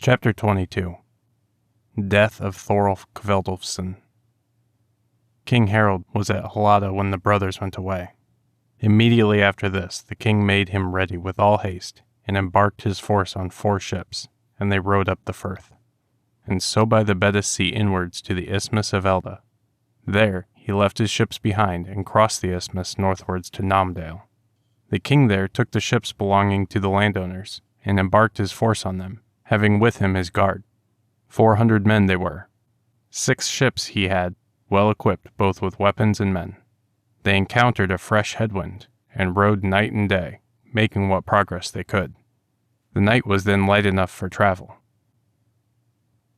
Chapter 22. Death of Thorolf Kveldulfsson. King Harold was at Hallada when the brothers went away. Immediately after this, the king made him ready with all haste, and embarked his force on 4 ships, and they rowed up the firth, and so by the Bedis Sea inwards to the Isthmus of Elda. There he left his ships behind, and crossed the isthmus northwards to Namdale. The king there took the ships belonging to the landowners, and embarked his force on them, having with him his guard. 400 men they were. 6 ships he had, well equipped both with weapons and men. They encountered a fresh headwind, and rowed night and day, making what progress they could. The night was then light enough for travel.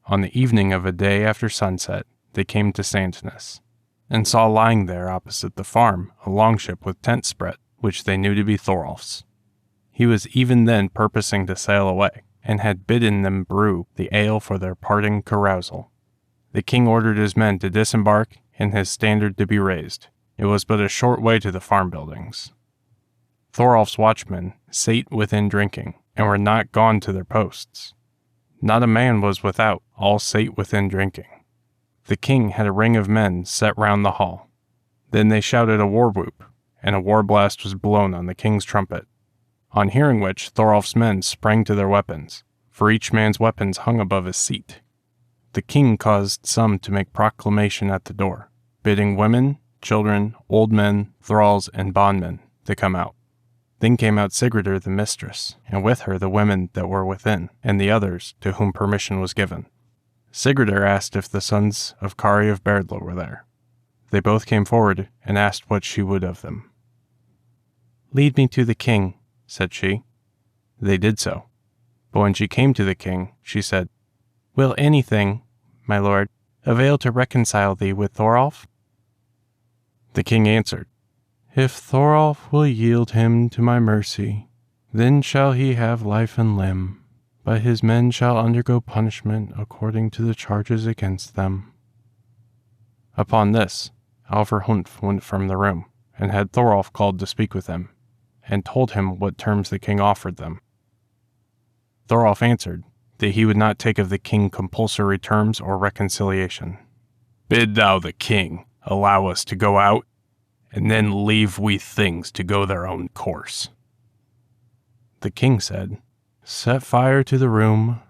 On the evening of a day after sunset, they came to Sandness, and saw lying there opposite the farm a longship with tents spread, which they knew to be Thorolf's. He was even then purposing to sail away, and had bidden them brew the ale for their parting carousal. The king ordered his men to disembark and his standard to be raised. It was but a short way to the farm buildings. Thorolf's watchmen sate within drinking, and were not gone to their posts. Not a man was without, all sate within drinking. The king had a ring of men set round the hall. Then they shouted a war whoop, and a war blast was blown on the king's trumpet. On hearing which, Thorolf's men sprang to their weapons, for each man's weapons hung above his seat. The king caused some to make proclamation at the door, bidding women, children, old men, thralls, and bondmen to come out. Then came out Sigridur the mistress, and with her the women that were within, and the others to whom permission was given. Sigridur asked if the sons of Kari of Berdla were there. They both came forward, and asked what she would of them. "Lead me to the king," said she. They did so. But when she came to the king, she said, "Will anything, my lord, avail to reconcile thee with Thorolf?" The king answered, "If Thorolf will yield him to my mercy, then shall he have life and limb, but his men shall undergo punishment according to the charges against them." Upon this, Alverhunf went from the room, and had Thorolf called to speak with him, and told him what terms the king offered them. Thorolf answered that he would not take of the king compulsory terms or reconciliation. "Bid thou the king allow us to go out, and then leave we things to go their own course." The king said, "Set fire to the room.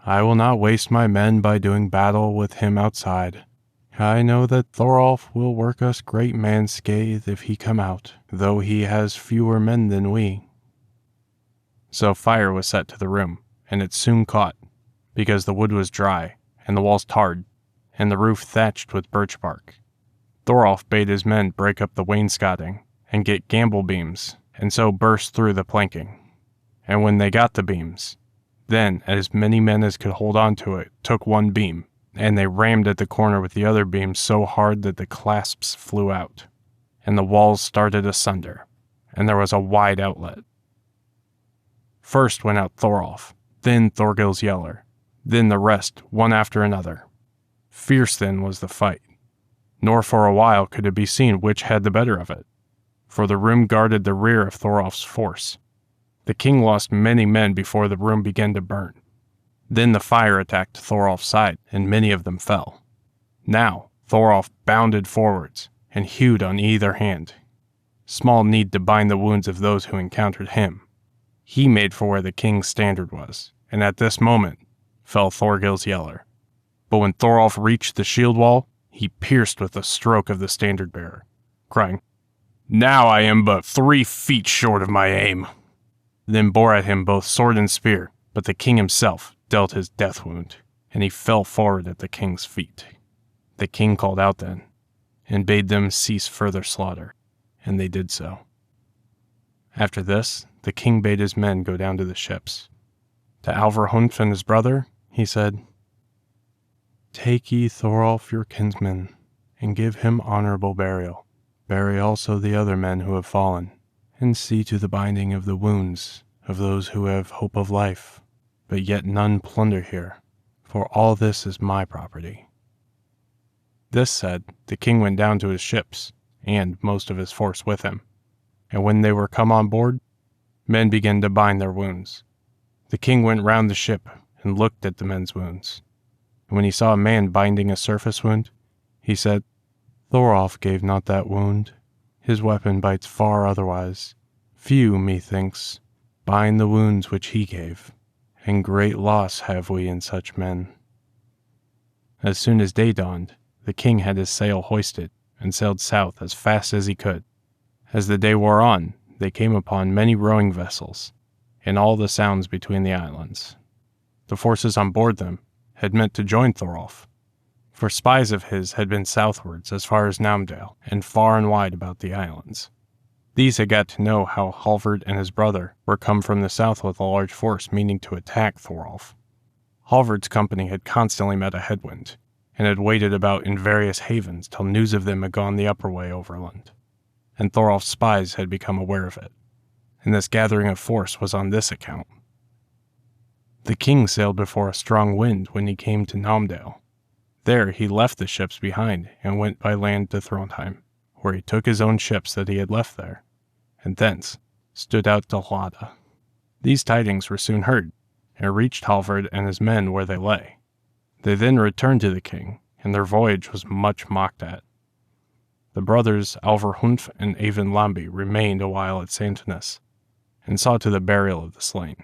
I will not waste my men by doing battle with him outside. I know that Thorolf will work us great man scathe if he come out, though he has fewer men than we." So fire was set to the room, and it soon caught, because the wood was dry, and the walls tarred, and the roof thatched with birch bark. Thorolf bade his men break up the wainscoting, and get gamble beams, and so burst through the planking. And when they got the beams, then as many men as could hold on to it took one beam, and they rammed at the corner with the other beam so hard that the clasps flew out, and the walls started asunder, and there was a wide outlet. First went out Thorolf, then Thorgils Yeller, then the rest, one after another. Fierce then was the fight, nor for a while could it be seen which had the better of it, for the room guarded the rear of Thorolf's force. The king lost many men before the room began to burn. Then the fire attacked Thorolf's side, and many of them fell. Now Thorolf bounded forwards, and hewed on either hand. Small need to bind the wounds of those who encountered him. He made for where the king's standard was, and at this moment fell Thorgils Yeller. But when Thorolf reached the shield wall, he pierced with a stroke of the standard bearer, crying, "Now I am but 3 feet short of my aim." Then bore at him both sword and spear, but the king himself dealt his death wound, and he fell forward at the king's feet. The king called out then, and bade them cease further slaughter, and they did so. After this, the king bade his men go down to the ships. To Alverhunf and his brother, he said, "Take ye Thorolf your kinsman, and give him honorable burial. Bury also the other men who have fallen, and see to the binding of the wounds of those who have hope of life, but yet none plunder here, for all this is my property." This said, the king went down to his ships, and most of his force with him. And when they were come on board, men began to bind their wounds. The king went round the ship, and looked at the men's wounds. And when he saw a man binding a surface wound, he said, "Thorolf gave not that wound. His weapon bites far otherwise. Few, methinks, bind the wounds which he gave, and great loss have we in such men." As soon as day dawned, the king had his sail hoisted and sailed south as fast as he could. As the day wore on, they came upon many rowing vessels, and all the sounds between the islands. The forces on board them had meant to join Thorolf, for spies of his had been southwards as far as Namdale, and far and wide about the islands. These had got to know how Halvard and his brother were come from the south with a large force meaning to attack Thorolf. Halvard's company had constantly met a headwind, and had waited about in various havens till news of them had gone the upper way overland, and Thorolf's spies had become aware of it, and this gathering of force was on this account. The king sailed before a strong wind when he came to Namdale. There he left the ships behind and went by land to Trondheim, where he took his own ships that he had left there, and thence stood out to Hlada. These tidings were soon heard, and reached Halvard and his men where they lay. They then returned to the king, and their voyage was much mocked at. The brothers Alvar Hunf and Eyvind Lambi remained a while at Santinus, and saw to the burial of the slain.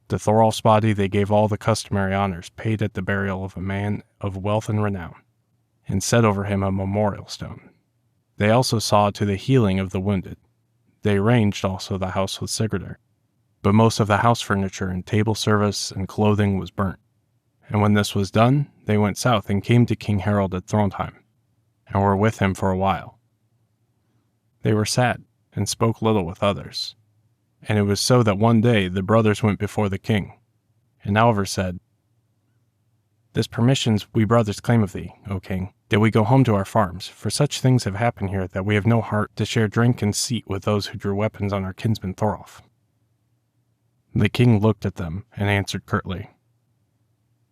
To Thorolf's body they gave all the customary honors paid at the burial of a man of wealth and renown, and set over him a memorial stone. They also saw to the healing of the wounded. They arranged also the house with Sigurdur, but most of the house furniture and table service and clothing was burnt. And when this was done, they went south and came to King Harald at Trondheim, and were with him for a while. They were sad, and spoke little with others. And it was so that one day the brothers went before the king, and Alvar said, "This permissions we brothers claim of thee, O king, that we go home to our farms, for such things have happened here that we have no heart to share drink and seat with those who drew weapons on our kinsman Thorolf." The king looked at them, and answered curtly,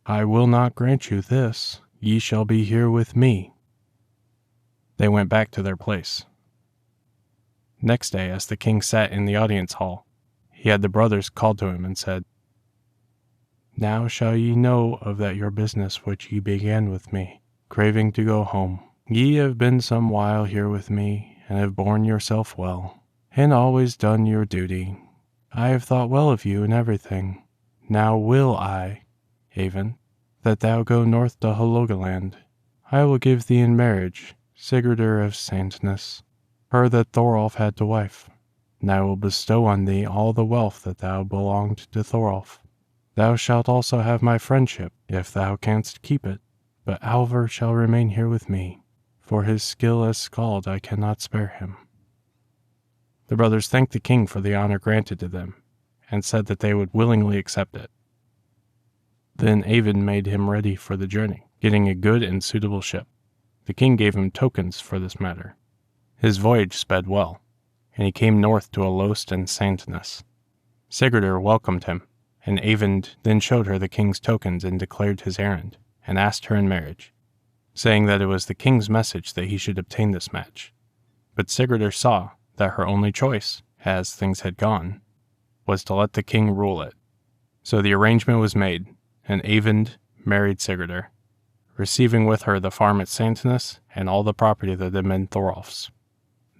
"I will not grant you this. Ye shall be here with me." They went back to their place. Next day, as the king sat in the audience hall, he had the brothers called to him and said, "Now shall ye know of that your business which ye began with me, craving to go home. Ye have been some while here with me, and have borne yourself well, and always done your duty. I have thought well of you in everything. Now will I, Eyvind, that thou go north to Hålogaland. I will give thee in marriage Sigurdur of Santinus, her that Thorolf had to wife, and I will bestow on thee all the wealth that thou belonged to Thorolf. Thou shalt also have my friendship, if thou canst keep it, but Alvar shall remain here with me. For his skill as skald I cannot spare him." The brothers thanked the king for the honor granted to them, and said that they would willingly accept it. Then Eyvind made him ready for the journey, getting a good and suitable ship. The king gave him tokens for this matter. His voyage sped well, and he came north to Alost and Santinus. Sigurdur welcomed him, and Eyvind then showed her the king's tokens and declared his errand, and asked her in marriage, saying that it was the king's message that he should obtain this match. But Sigurdur saw that her only choice, as things had gone, was to let the king rule it. So the arrangement was made, and Eyvind married Sigurdur, receiving with her the farm at Santinus and all the property that had been Thorolf's.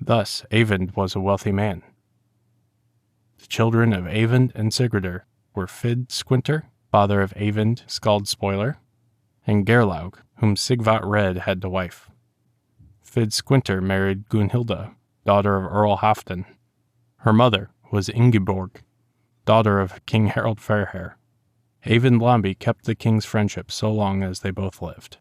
Thus Eyvind was a wealthy man. The children of Eyvind and Sigurdur were Fid Squinter, father of Eyvind Skald Spoiler, and Gerlaug, whom Sigvat Red had to wife. Fid Squinter married Gunhilda, daughter of Earl Halfdan. Her mother was Ingeborg, daughter of King Harald Fairhair. Eyvind Lambi kept the king's friendship so long as they both lived.